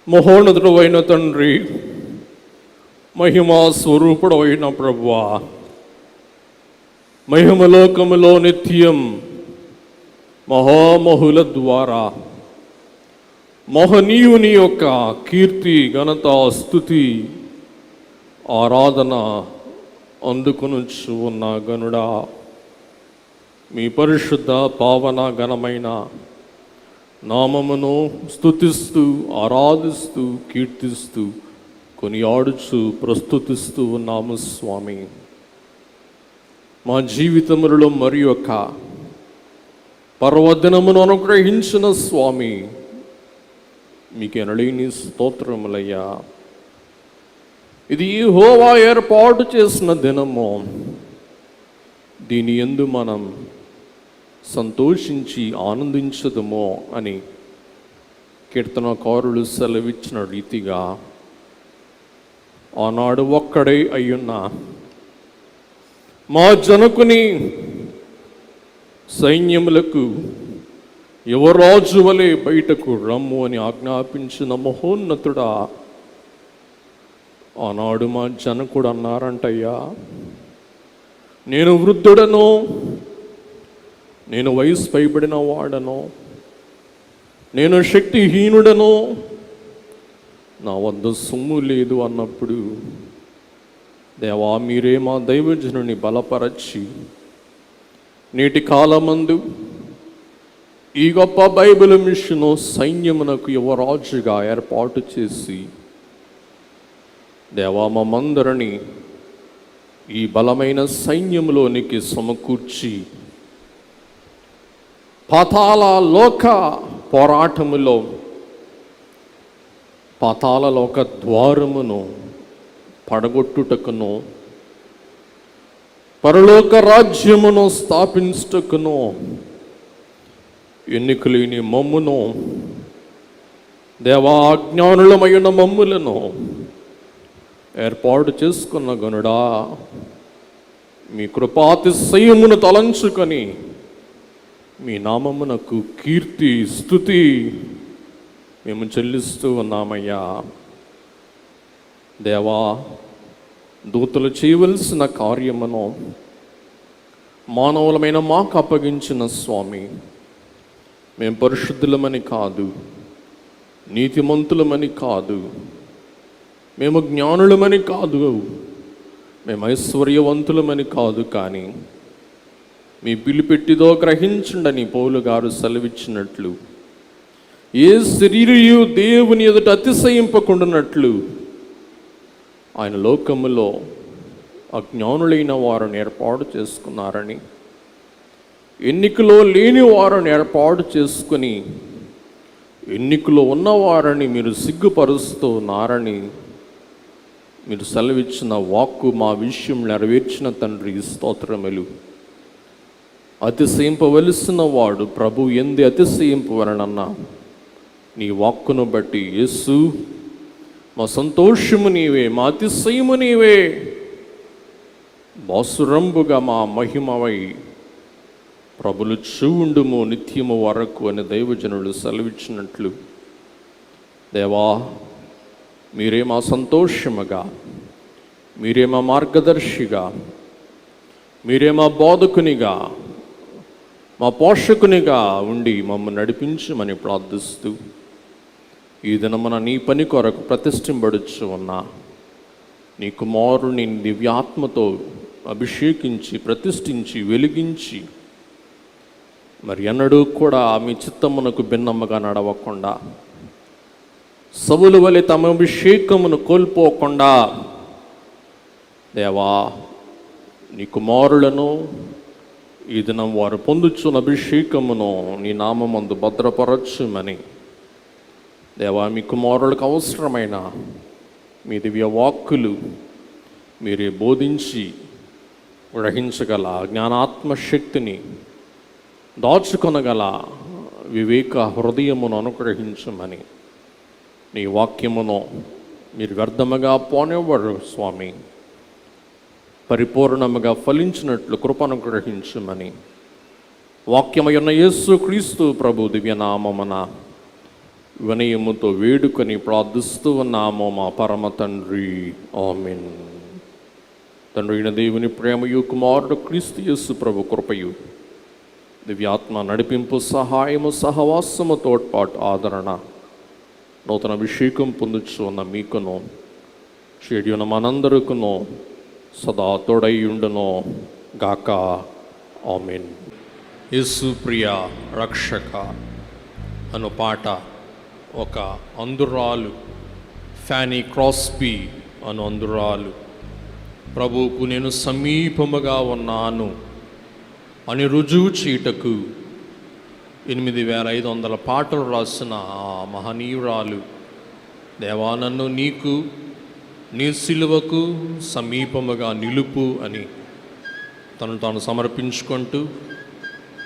మహోన్నతుడు అయిన తండ్రి, మహిమా స్వరూపుడు అయిన ప్రభువా, మహిమలోకములో నిత్యం మహామహుల ద్వారా మహనీయుని యొక్క కీర్తి, ఘనత, స్తుతి, ఆరాధన అందుకొనుచు ఉన్న గనుడా, మీ పరిశుద్ధ పావన ఘనమైన నామమును స్తుతిస్తూ, ఆరాధిస్తూ, కీర్తిస్తూ, కొనియాడుచు, ప్రస్తుతిస్తూ ఉన్నాము స్వామి. మా జీవితములలో మరి యొక్క పర్వదినమును అనుగ్రహించిన స్వామి, మీకు ఎనలేని స్తోత్రములయ్యా. ఇది యెహోవా ఏర్పాటు చేసిన దినము, దీని యందు మనం సంతోషించి ఆనందించదుమో అని కీర్తనకారులు సెలవిచ్చిన రీతిగా ఆనాడు ఒక్కడే అయ్యున్న మా జనకుని సైన్యములకు యువరాజు వలె బయటకు రమ్ము అని ఆజ్ఞాపించిన మహోన్నతుడా, ఆనాడు మా జనకుడు అన్నారంటయ్యా, నేను వృద్ధుడను, నేను వయసు పైబడిన వాడను, నేను శక్తిహీనుడను, నా వద్ద సొమ్ము లేదు అన్నప్పుడు, దేవా మీరే మా దైవజనుని బలపరచి నేటి కాలమందు ఈ గొప్ప బైబిల్ మిషను సైన్యమునకు యువరాజుగా ఏర్పాటు చేసి, దేవా మమ్మందరినీ ఈ బలమైన సైన్యంలోనికి సమకూర్చి పాతాళ లోక పోరాటములో పాతాళ లోక ద్వారమును పడగొట్టుటకును, పరలోక రాజ్యమును స్థాపించుటకును ఎన్నికలేని మమ్మును, దేవా అజ్ఞానులమైన మమ్ములను ఏర్పాటు చేసుకున్న గనుడా, మీ కృపాతిశయమును తలంచుకొని మీ నామమునకు కీర్తి, స్తుతి మేము చెల్లిస్తూ ఉన్నామయ్యా. దేవా, దూతలు చేయవలసిన కార్యమును మానవులమైన మాకు అప్పగించిన స్వామి, మేము పరిశుద్ధులమని కాదు, నీతిమంతులమని కాదు, మేము జ్ఞానులమని కాదు, మేము ఐశ్వర్యవంతులమని కాదు, కానీ మీ పిలిపెట్టిదో గ్రహించండి పౌలు గారు సెలవిచ్చినట్లు, ఏ శరీరయు దేవుని ఎదుట అతిశయింపకుండానట్లు ఆయన లోకములో అజ్ఞానులైన వారిని ఏర్పాటు చేసుకున్నారని, ఎన్నికలో లేని వారిని ఏర్పాటు చేసుకుని ఎన్నికలో ఉన్నవారిని మీరు సిగ్గుపరుస్తూ ఉన్నారని మీరు సెలవిచ్చిన వాక్కు మా విషయం నెరవేర్చిన తండ్రి స్తోత్రములు. అతిశయింపవలసిన వాడు ప్రభు ఎందు అతిశయింపవలనన్న నీ వాక్కును బట్టి, యేసు మా సంతోషము నీవే, మా అతిశయము నీవే, బాసురంబుగా మా మహిమవై ప్రభులు చూండుము నిత్యము వరకు అని దైవజనులు సెలవిచ్చినట్లు, దేవా మీరే మా సంతోషముగా, మీరే మా మార్గదర్శిగా, మీరే మా బోధకునిగా, మా పోషకునిగా ఉండి మమ్మల్ని నడిపించమని ప్రార్థిస్తూ, ఈ దినమున నీ పని కొరకు ప్రతిష్ఠింపబడుచు ఉన్న నీ కుమారుని దివ్యాత్మతో అభిషేకించి, ప్రతిష్ఠించి, వెలిగించి, మరి ఎన్నడూ కూడా మీ చిత్తమునకు భిన్నముగా నడవకుండా, సవుల వలె తమ అభిషేకమును కోల్పోకుండా, దేవా నీ కుమారులను ఈ దినం వారు పొందుచున్న అభిషేకమును నీ నామమందు భద్రపరచుమని, దేవా మీ కుమారులకు అవసరమైన మీ దివ్య వాక్కులు మీరే బోధించి గ్రహించగల జ్ఞానాత్మశక్తిని, దాచుకొనగల వివేక హృదయమును అనుగ్రహించమని, నీ వాక్యమును మీరు వ్యర్థముగా పోనివ్వరు స్వామి, పరిపూర్ణముగా ఫలించినట్లు కృపను గ్రహించమని, వాక్యమయున్న యేసు క్రీస్తు ప్రభు దివ్యనామమున వినయముతో వేడుకొని ప్రార్థిస్తూ ఉన్నాము మా పరమ తండ్రి. ఆమేన్. తండ్రి అయిన దేవుని ప్రేమయు, కుమారుడు క్రీస్తు యేసు ప్రభు కృపయు, దివ్యాత్మ నడిపింపు, సహాయము, సహవాసము, తోడ్పాటు, ఆదరణ, నూతన అభిషేకం పొందుచు ఉన్న మీకును షేడియున మనందరికును సదా తోడైయుండును గాక. ఆమేన్. యేసు ప్రియ రక్షక అను పాట ఒక అందురాలు, ఫ్యానీ క్రాస్బీ అను అందురాలు, ప్రభువుకు నేను సమీపముగా ఉన్నాను అని రుజువు చీటకు 8500 పాటలు రాసిన ఆ మహనీయురాలు, దేవా నన్ను నీకు, నీ సిలువకు సమీపముగా నిలుపు అని తను తాను సమర్పించుకుంటూ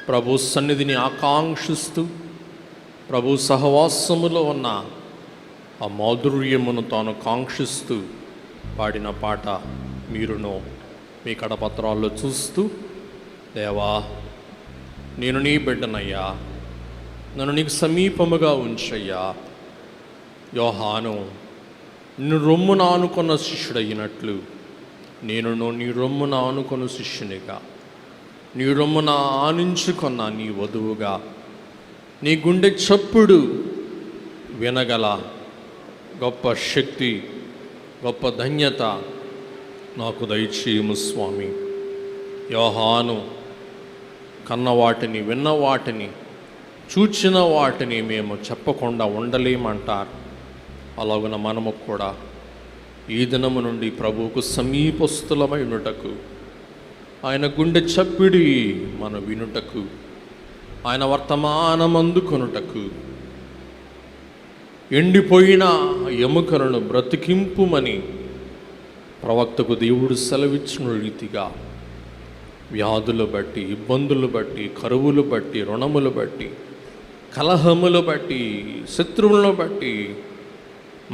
ప్రభు సన్నిధిని ఆకాంక్షిస్తూ ప్రభు సహవాసములో ఉన్న ఆ మాధుర్యమును తాను కాంక్షిస్తూ పాడిన పాట మీరును మీ కడపత్రాల్లో చూస్తూ, దేవా నేను నీ బిడ్డనయ్యా, నన్ను నీకు సమీపముగా ఉంచయ్యా. యోహాను నిన్ను రొమ్మున ఆనుకున్న శిష్యుడయినట్లు నేనును నీ రొమ్మున ఆనుకున్న శిష్యునిగా, నీ రొమ్మున ఆనించుకున్న నీ వధువుగా, నీ గుండె చప్పుడు వినగల గొప్ప శక్తి, గొప్ప ధన్యత నాకు దయచేయము స్వామి. యోహాను కన్న వాటిని, విన్న వాటిని, చూచిన వాటిని మేము చెప్పకుండా ఉండలేమంటారు. అలాగున మనము కూడా ఈ దినము నుండి ప్రభువుకు సమీపస్థులమై ఉండుటకు, ఆయన గుండె చప్పిడి మన వినుటకు, ఆయన వర్తమానం అందుకొనుటకు, ఎండిపోయిన ఎముకలను బ్రతికింపుమని ప్రవక్తకు దేవుడు సెలవిచ్చిన రీతిగా వ్యాధులు బట్టి, ఇబ్బందులు బట్టి, కరువులు బట్టి, రుణములు బట్టి, కలహములు బట్టి, శత్రువులను బట్టి,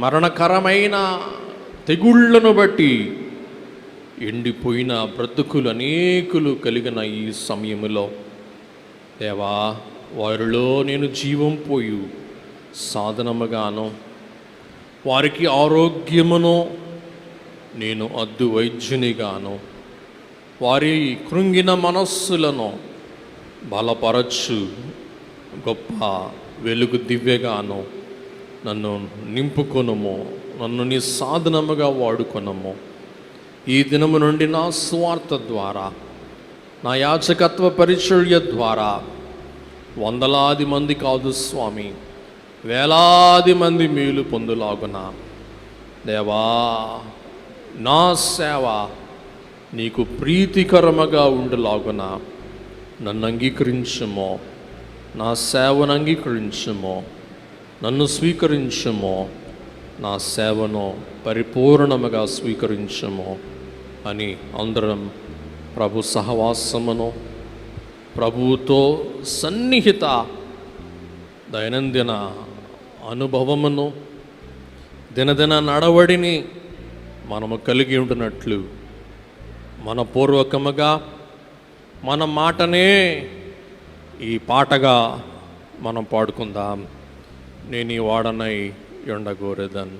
మరణకరమైన తెగుళ్లను బట్టి ఎండిపోయిన బ్రతుకులు అనేకులు కలిగిన ఈ సమయములో దేవా, వారిలో నేను జీవం పోయు సాధనముగాను, వారికి ఆరోగ్యమును నేను అద్దు వైద్యునిగాను, వారి కృంగిన మనస్సులను బలపరచు గొప్ప వెలుగు దివ్యగాను నన్ను నింపుకొనుము, నన్ను నీ సాధనముగా వాడుకొనము. ఈ దినము నుండి నా స్వార్థ ద్వారా, నా యాచకత్వ పరిచర్య ద్వారా వందలాది మంది కాదు స్వామి, వేలాది మంది మేలు పొందులాగున దేవా, నా సేవ నీకు ప్రీతికరముగా ఉండులాగున నన్ను అంగీకరించుమో, నా సేవను అంగీకరించుమో, నన్ను స్వీకరించుమో, నా సేవను పరిపూర్ణముగా స్వీకరించుమో అని అందరం ప్రభు సహవాసమును, ప్రభువుతో సన్నిహిత దైనందిన అనుభవమును, దినదిన నడవడిని మనము కలిగి ఉంటున్నట్లు మనపూర్వకముగా మన మాటనే ఈ పాటగా మనం పాడుకుందాం. నేను ఈ వాడనై ఉండగోరేదన్.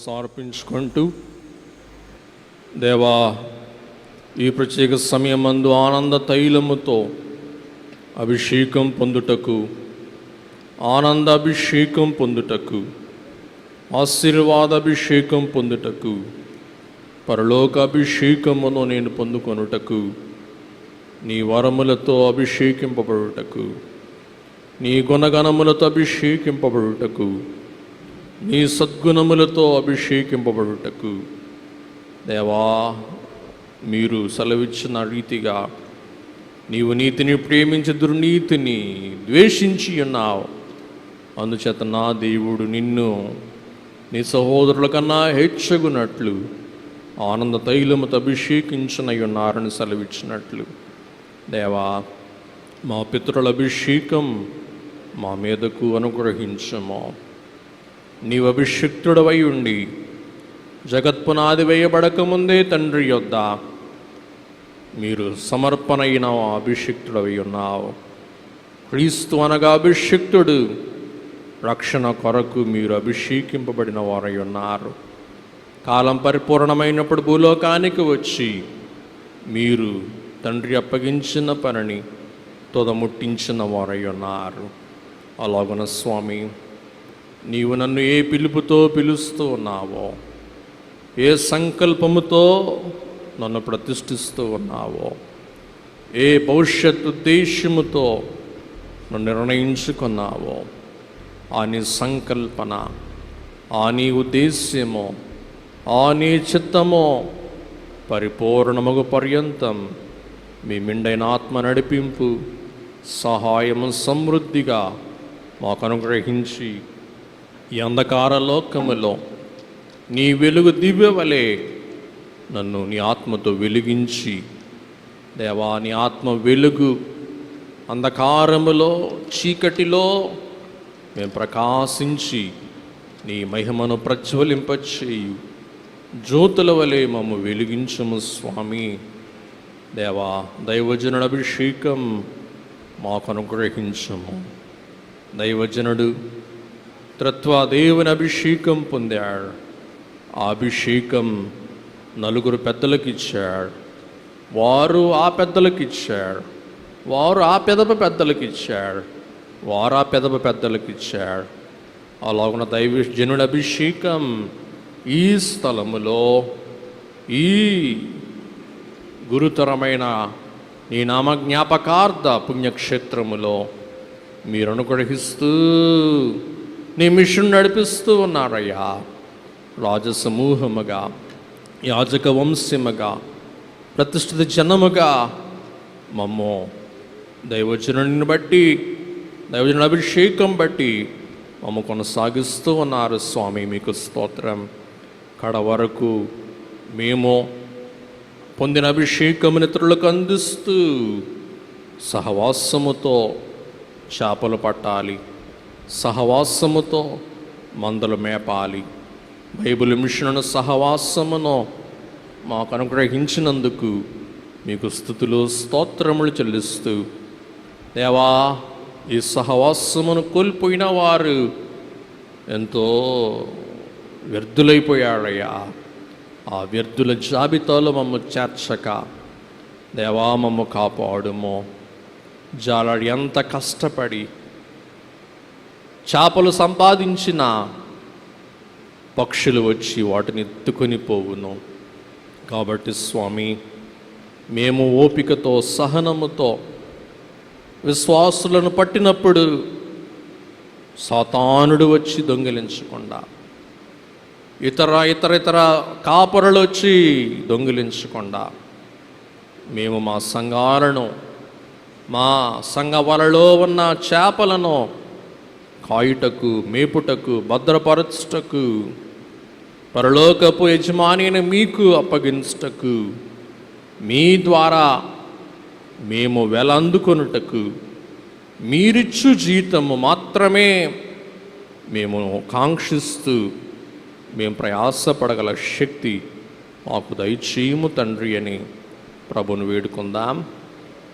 సమర్పించుకుంటూ, దేవా, ఈ ప్రత్యేక సమయమందు ఆనంద తైలముతో అభిషేకం పొందుటకు, ఆనంద అభిషేకం పొందుటకు, ఆశీర్వాద అభిషేకం పొందుటకు, పరలోక అభిషేకమును నేను పొందుకొనుటకు, నీ వరములతో అభిషేకింపబడుటకు, నీ గుణగణములతో అభిషేకింపబడుటకు, నీ సద్గుణములతో అభిషేకింపబడుటకు, దేవా, మీరు సెలవిచ్చిన రీతిగా నీవు నీతిని ప్రేమించి దుర్నీతిని ద్వేషించి ఉన్నావు. అందుచేత నా దేవుడు నిన్ను నీ సహోదరుల కన్నా హెచ్చగునట్లు ఆనంద తైలముతో అభిషేకించనై ఉన్నారని సెలవిచ్చినట్లు, దేవా, మా పితరుల అభిషేకం మా మీదకు అనుగ్రహించము. నీవు అభిషిక్తుడవై ఉండి జగత్పునాది వేయబడకముందే తండ్రి యొద్ద మీరు సమర్పణైన అభిషిక్తుడవై ఉన్నావు. క్రీస్తు అనగా అభిషిక్తుడు, రక్షణ కొరకు మీరు అభిషేకింపబడిన వారై ఉన్నారు. కాలం పరిపూర్ణమైనప్పుడు భూలోకానికి వచ్చి మీరు తండ్రి అప్పగించిన పనిని తొదముట్టించిన వారై ఉన్నారు. అలాగున స్వామి, నీవు నన్ను ఏ పిలుపుతో పిలుస్తూ ఉన్నావో, ఏ సంకల్పముతో నన్ను ప్రతిష్ఠిస్తూ ఉన్నావో, ఏ భవిష్యత్ ఉద్దేశముతో నన్ను నిర్ణయించుకున్నావో, ఆ నీ సంకల్పన, ఆ నీ ఉద్దేశ్యమో, ఆ నీ చిత్తమో పరిపూర్ణమగు పర్యంతం మీ మెండైన ఆత్మ నడిపింపు, సహాయము సమృద్ధిగా మాకు అనుగ్రహించి ఈ అంధకార లోకములో నీ వెలుగు దివ్య వలె నన్ను నీ ఆత్మతో వెలిగించి, దేవా, నీ ఆత్మ వెలుగు అంధకారములో, చీకటిలో మేము ప్రకాశించి నీ మహిమను ప్రజ్వలింపచేయు జ్యోతుల వలె మమ్ము వెలిగించము స్వామి. దేవా, దైవజనుడు అభిషేకం మాకు అనుగ్రహించము. దైవజనుడు త్రిత్వదేవుని అభిషేకం పొందాడు. ఆ అభిషేకం నలుగురు పెద్దలకు ఇచ్చాడు. వారు ఆ పెద్దలకు ఇచ్చాడు. వారు ఆ పెదప పెద్దలకు ఇచ్చాడు. వారు ఆ పెదప పెద్దలకు ఇచ్చాడు. అలాగున్న దైవజనుడి అభిషేకం ఈ స్థలములో, ఈ గురుతరమైన నీ నామ జ్ఞాపకార్థ పుణ్యక్షేత్రములో మీరు అనుగ్రహిస్తూ నీ మిషన్ నడిపిస్తూ ఉన్నారయ్యా. రాజసమూహముగా, యాజక వంశముగా, ప్రతిష్ఠిత జనముగా మమ్ము దైవజనుడిని బట్టి, దైవజనుడి అభిషేకం బట్టి మమ్ము కొనసాగిస్తూ ఉన్నారు స్వామి. మీకు స్తోత్రం. కడ వరకు మేము పొందిన అభిషేకముని ఇతరులకు అందిస్తూ సహవాసముతో చేపలు పట్టాలి, సహవాసముతో మందలు మేపాలి. బైబిల్ మిషను సహవాసమును మాకు అనుగ్రహించినందుకు మీకు స్తుతులు స్తోత్రములు చెల్లిస్తూ, దేవా, ఈ సహవాసమును కోల్పోయిన వారు ఎంతో వ్యర్థులైపోయాడయ్యా. ఆ వ్యర్థుల జాబితాలో మమ్ము చేర్చక, దేవా, మమ్ము కాపాడుము. జాలడి ఎంత కష్టపడి చేపలు సంపాదించిన పక్షులు వచ్చి వాటిని ఎత్తుకొని పోవును. కాబట్టి స్వామి, మేము ఓపికతో, సహనముతో విశ్వాసులను పట్టినప్పుడు సాతానుడు వచ్చి దొంగిలించకుండా, ఇతర కాపరులు వచ్చి దొంగిలించకుండా, మేము మా సంఘాలను, మా సంఘ వలలో ఉన్న చేపలను కాయుటకు, మేపుటకు, భద్రపరచుటకు, పరలోకపు యజమాని అయిన మీకు అప్పగించుటకు, మీ ద్వారా మేము వెలందుకొనుటకు, మీరిచ్చు జీతము మాత్రమే మేము కాంక్షిస్తూ మేము ప్రయాసపడగల శక్తి మాకు దయచేయము తండ్రి అని ప్రభువును వేడుకుందాం.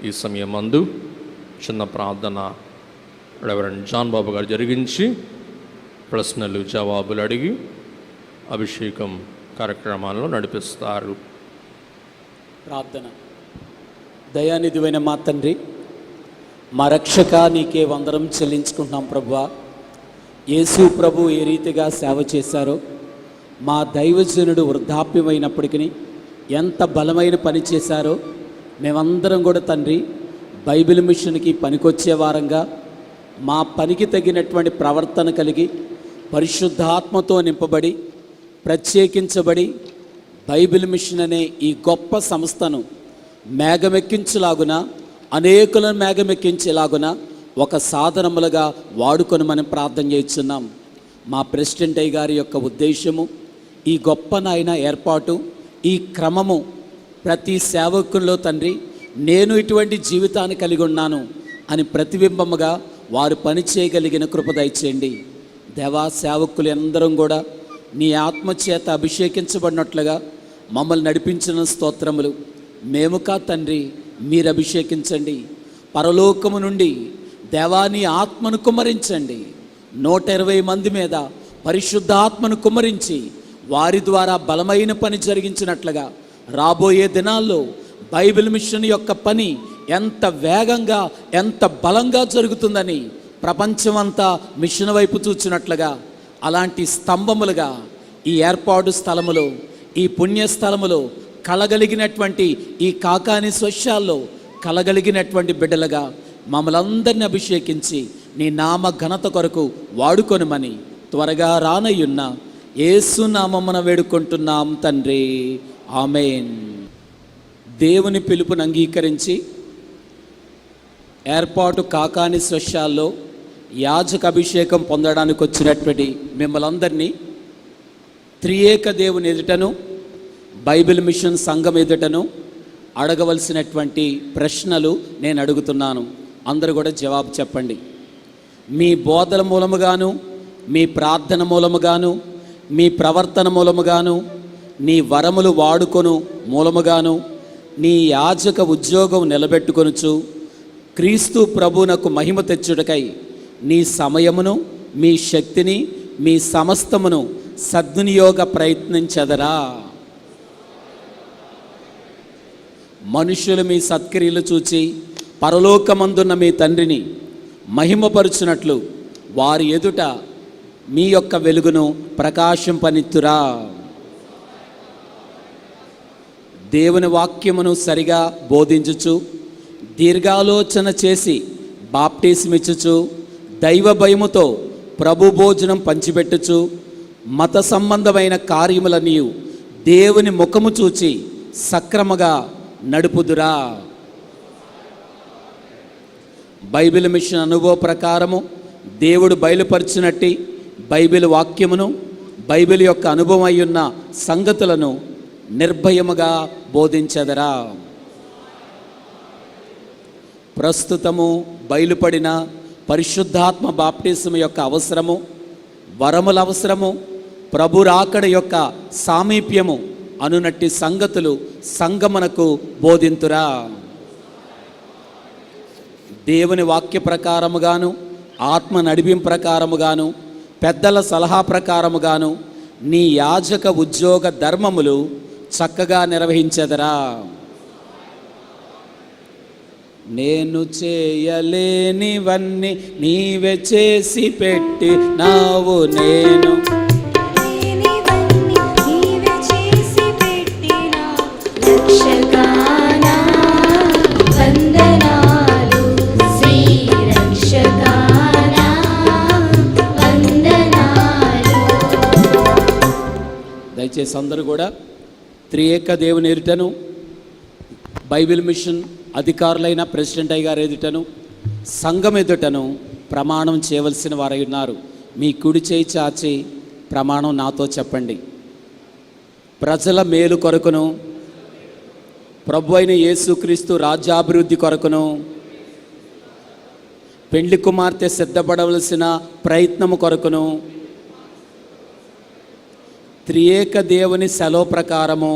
ఈ సమయమందు చిన్న ప్రార్థన రెవరెండ్ జాన్ బాబు గారు జరిగించి ప్రశ్నలు జవాబులు అడిగి అభిషేకం కార్యక్రమాలను నడిపిస్తారు. ప్రార్థన. దయానిధివైన మా తండ్రి, మా రక్షక, నీకే వందనం చెల్లించుకుంటున్నాం ప్రభువా. యేసు ప్రభు ఏ రీతిగా సేవ చేశారో, మా దైవజనుడు వృద్ధాప్యమైనప్పటికీ ఎంత బలమైన పని చేశారో మేమందరం కూడా తండ్రి బైబిల్ మిషన్కి పనికొచ్చే వారంగా, మా పనికి తగినటువంటి ప్రవర్తన కలిగి పరిశుద్ధాత్మతో నింపబడి ప్రత్యేకించబడి బైబిల్ మిషన్ అనే ఈ గొప్ప సంస్థను మేఘమెక్కించులాగున, అనేకులను మేఘమెక్కించేలాగున ఒక సాధనములుగా వాడుకొనమని ప్రార్థన చేస్తున్నాం. మా ప్రెసిడెంట్ అయ్య గారి యొక్క ఉద్దేశము, ఈ గొప్ప నాయన ఏర్పాటు, ఈ క్రమము ప్రతి సేవకుల్లో తండ్రి నేను ఇటువంటి జీవితాన్ని కలిగి ఉన్నాను అని ప్రతిబింబముగా వారు పని చేయగలిగిన కృప దయచేయండి. దేవా, సేవకులు అందరం కూడా నీ ఆత్మచేత అభిషేకించబడినట్లుగా మమ్మల్ని నడిపించిన స్తోత్రములు. మేము కా తండ్రి, మీరు అభిషేకించండి. పరలోకము నుండి దేవా నీ ఆత్మను కుమ్మరించండి. 120 మంది మీద పరిశుద్ధాత్మను కుమ్మరించి వారి ద్వారా బలమైన పని జరిగించినట్లుగా రాబోయే దినాల్లో బైబిల్ మిషన్ యొక్క పని ఎంత వేగంగా, ఎంత బలంగా జరుగుతుందని ప్రపంచమంతా మిషన్ వైపు చూచినట్లుగా అలాంటి స్తంభములుగా ఈ ఏర్పాటు స్థలములో, ఈ పుణ్యస్థలములో కలగలిగినటువంటి ఈ కాకాని స్వశాల్లో కలగలిగినటువంటి బిడ్డలుగా మమ్మల్ని అందరినీ అభిషేకించి నీ నామ ఘనత కొరకు వాడుకొనుమని త్వరగా రానయ్యున్న యేసు నామమున వేడుకుంటున్నాం తండ్రి, ఆమేన్. దేవుని పిలుపును అంగీకరించి ఏర్పాటు కాకాని స్వశాల్లో యాజక అభిషేకం పొందడానికి వచ్చినటువంటి మిమ్మల్ని అందరినీ త్రియేక దేవుని ఎదుటను బైబిల్ మిషన్ సంఘం ఎదుటను అడగవలసినటువంటి ప్రశ్నలు నేను అడుగుతున్నాను. అందరూ కూడా జవాబు చెప్పండి. మీ బోధల మూలముగాను, మీ ప్రార్థన మూలముగాను, మీ ప్రవర్తన మూలముగాను, నీ వరములు వాడుకొను మూలముగాను, నీ యాజక ఉద్యోగం నిలబెట్టుకొనుచు క్రీస్తు ప్రభువునకు మహిమ తెచ్చుటకై నీ సమయమును, మీ శక్తిని, మీ సమస్తమును సద్వినియోగ ప్రయత్నించదరా. మనుషులు మీ సత్క్రియలు చూచి పరలోకమందున్న మీ తండ్రిని మహిమపరుచునట్లు వారి ఎదుట మీ యొక్క వెలుగును ప్రకాశింపనిత్తురా. దేవుని వాక్యమును సరిగా బోధించుచు, దీర్ఘాలోచన చేసి బాప్టిజమిచ్చుచు, దైవ భయముతో ప్రభు భోజనం పంచిపెట్టుచు, మత సంబంధమైన కార్యములన్నీ దేవుని ముఖము చూచి సక్రమగా నడుపుదురా. బైబిల్ మిషన్ అనుభవ ప్రకారము దేవుడు బయలుపరిచినట్టి బైబిల్ వాక్యమును, బైబిల్ యొక్క అనుభవం అయ్యున్న సంగతులను నిర్భయముగా బోధించదరా. ప్రస్తుతము బయలుపడిన పరిశుద్ధాత్మ బాప్టిజం యొక్క అవసరము, వరముల అవసరము, ప్రభు రాకడ యొక్క సామీప్యము అనునట్టి సంగతులు సంగమునకు బోధింతురా. దేవుని వాక్య ప్రకారముగాను, ఆత్మ నడిపింపు ప్రకారముగాను, పెద్దల సలహా ప్రకారముగాను నీ యాజక ఉద్యోగ ధర్మములు చక్కగా నిర్వహించెదరా. నేను చేయలేనివన్నీ నీవే చేసి పెట్టినావు, నేను దయచేసి అందరూ కూడా త్రియేక దేవుని ఎదుటను బైబిల్ మిషన్ అధికారులైన ప్రెసిడెంట్ అయ్య గారు ఎదుటను సంఘం ఎదుటను ప్రమాణం చేయవలసిన వారై ఉన్నారు. మీ కుడి చేయి చాచి ప్రమాణం నాతో చెప్పండి. ప్రజల మేలు కొరకును, ప్రభు అయిన యేసుక్రీస్తు రాజ్యాభివృద్ధి కొరకును, పెండ్లి కుమార్తె సిద్ధపడవలసిన ప్రయత్నము కొరకును, త్రియేక దేవుని సెలవు ప్రకారము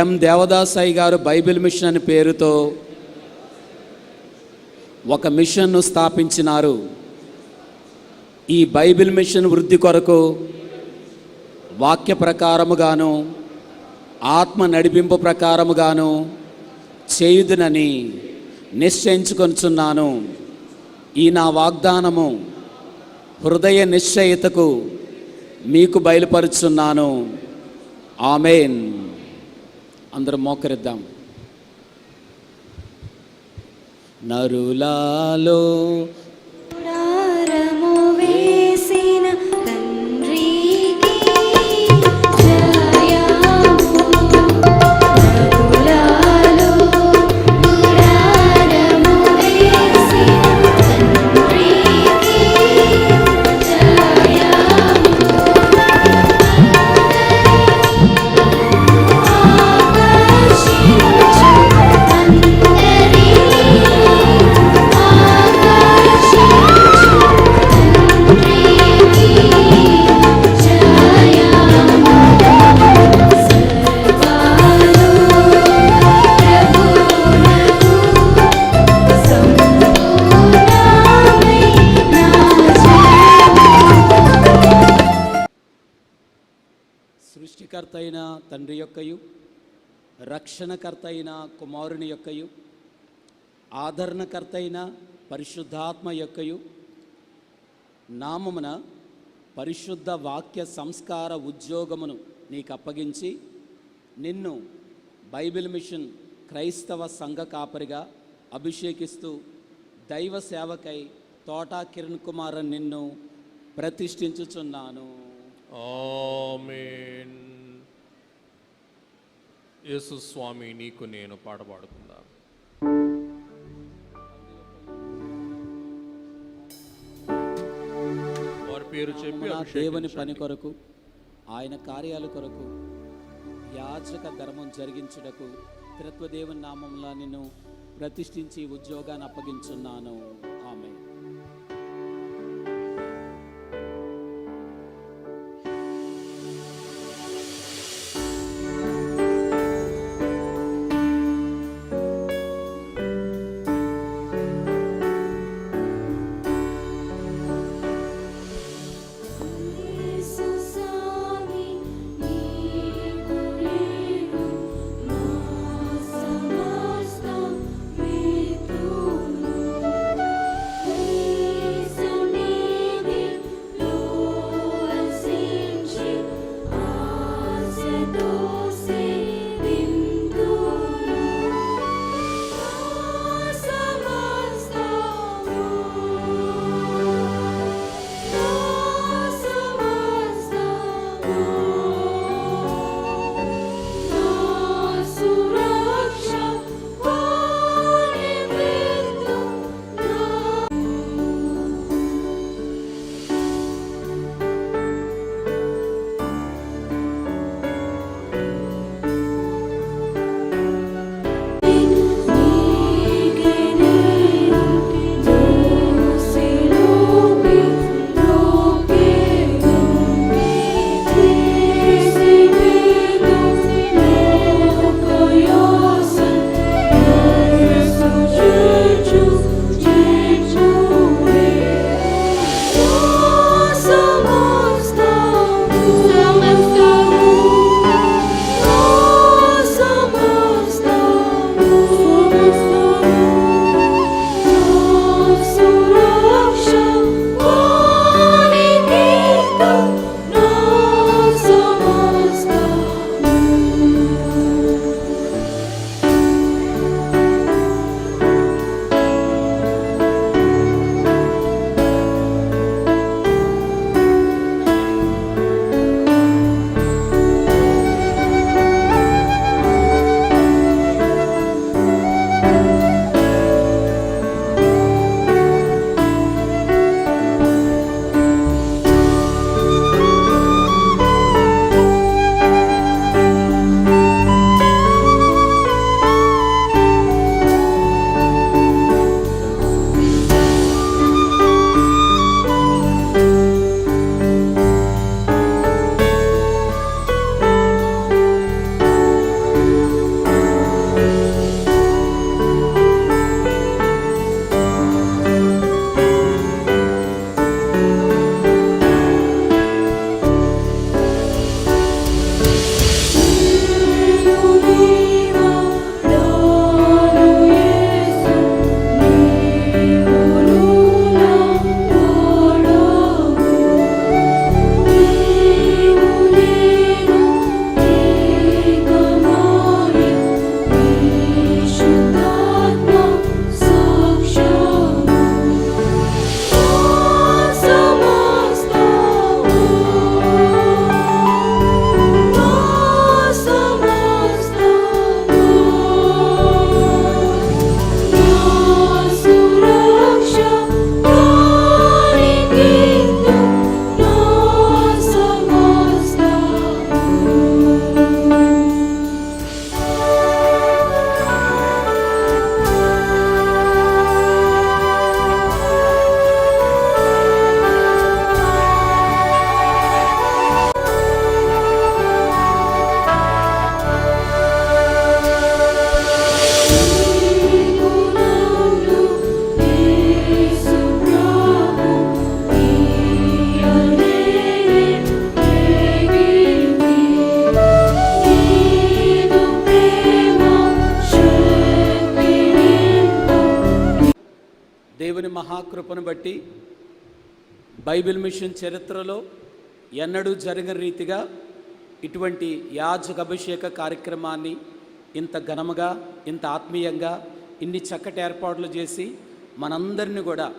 ఎం దేవదాసాయి గారు బైబిల్ మిషన్ అనే పేరుతో ఒక మిషన్ను స్థాపించినారు. ఈ బైబిల్ మిషన్ వృద్ధి కొరకు వాక్య ప్రకారముగాను ఆత్మ నడిపింపు ప్రకారముగాను చేయుదునని నిశ్చయించుకొనుచున్నాను. ఈ నా వాగ్దానము హృదయ నిశ్చయితకు మీకు బయలుపరుచున్నాను. ఆమేన్. అందరం మోకరిద్దాం. నరులాలో ప్రారము వేసిన తండ్రికి జయము. నరులాలో ప్రారము వేసిన తండ్రికి జయము. ఆకర్షించు అందరినీ సృష్టికర్త అయిన తండ్రి యొక్కయు రక్షణకర్త అయిన కుమారుని యొక్కయు ఆదరణకర్త అయిన పరిశుద్ధాత్మ యొక్కయు నామమున పరిశుద్ధ వాక్య సంస్కార ఉద్యోగమును నీకు అప్పగించి నిన్ను బైబిల్ మిషన్ క్రైస్తవ సంఘ కాపరిగా అభిషేకిస్తూ దైవ సేవకై తోటా కిరణ్ కుమార్ నిన్ను ప్రతిష్ఠించుచున్నాను. ఆమేన్. యేసు స్వామి నీకు నేను పాట పాడుకుందాం. వారి పేరు చెప్పి నా దేవుని పని అభిషేకించండి. కొరకు ఆయన కార్యాల కొరకు యాజక ధర్మం జరిగించుటకు త్రిత్వదేవుని నామంలో నిన్ను ప్రతిష్ఠించి ఉద్యోగాన్ని అప్పగించున్నాను. ఆమేన్. యేసు స్వామి నీకు నేను మా సమస్త మిత్రులు. యేసు సన్నిధిలో వసించి ఆశతో సేవింతును. నా సమస్తము దేవుని మహాకృపను బట్టి బైబిల్ మిషన్ చరిత్రలో ఎన్నడూ జరగని రీతిగా ఇటువంటి యాజక అభిషేక కార్యక్రమాన్ని ఇంత ఘనముగా, ఇంత ఆత్మీయంగా, ఇన్ని చక్కటి ఏర్పాట్లు చేసి మనందరినీ కూడా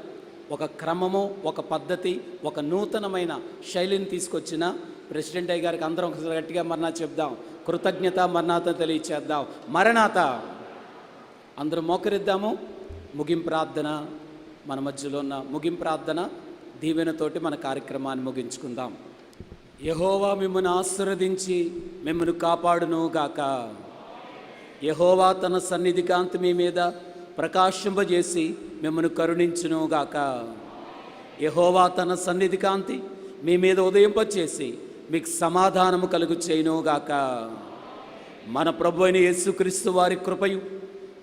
ఒక క్రమము, ఒక పద్ధతి, ఒక నూతనమైన శైలిని తీసుకొచ్చిన ప్రెసిడెంట్ అయ్య గారికి అందరం ఒకసారి గట్టిగా మరణాత చెప్దాం. కృతజ్ఞత మరణాత తెలియచేద్దాం. మరణాత. అందరం మోకరిద్దాము. ముగింపు ప్రార్థన, మన మధ్యలో ఉన్న ముగింపు ప్రార్థన దీవెనతోటి మన కార్యక్రమాన్ని ముగించుకుందాం. యెహోవా మిమ్మల్ని ఆశీర్వదించి మిమ్మల్ని కాపాడును గాక. యెహోవా తన సన్నిధి కాంతి మీ మీద ప్రకాశింపజేసి మిమ్మల్ని కరుణించును గాక. యెహోవా తన సన్నిధి కాంతి మీ మీద ఉదయింపచేసి మీకు సమాధానము కలుగు చేయును గాక. మన ప్రభు అయిన యేసుక్రీస్తు వారి కృపయు,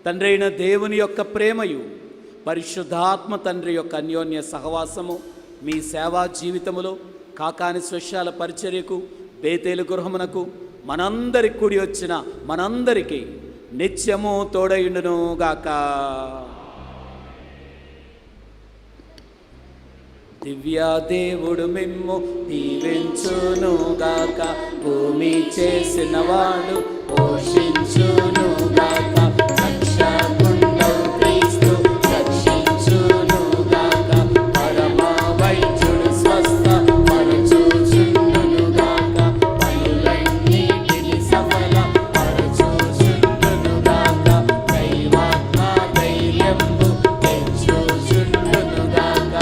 తండ్రి అయిన దేవుని యొక్క ప్రేమయు, పరిశుద్ధాత్మ తండ్రి యొక్క అన్యోన్య సహవాసము మీ సేవా జీవితములో, కాకాని స్వశాల పరిచర్యకు, బేతేలు గృహమునకు మనందరికి కూడి వచ్చిన మనందరికీ నిత్యము తోడయుండును గాక. దివ్యా దేవుడు మిమ్ము దీవించును గాక. భూమి చేసిన వాడు పోషించును గాక. రక్షకుండవు క్రీస్తు రక్షించును గాక. పరమ వైద్యుడు స్వస్థ పరచుచుండును గాక. పనులన్నిటిని సఫల పరచుచుండును గాక. దైవాత్మ ధైర్యంబు తెచ్చుచుండును గాక.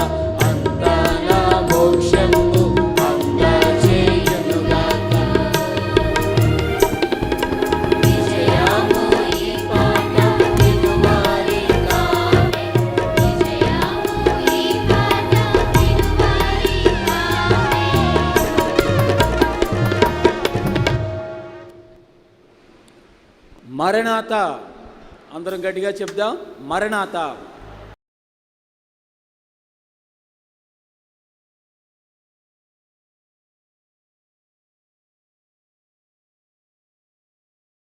అంతన మోక్షంబు అందజేయును గాక. విజయము ఈ పాట వినువారి కావే. విజయము ఈ పాట వినువారి కావే. మరణాత. అందరం గట్టిగా చెప్దాం. మరణాత.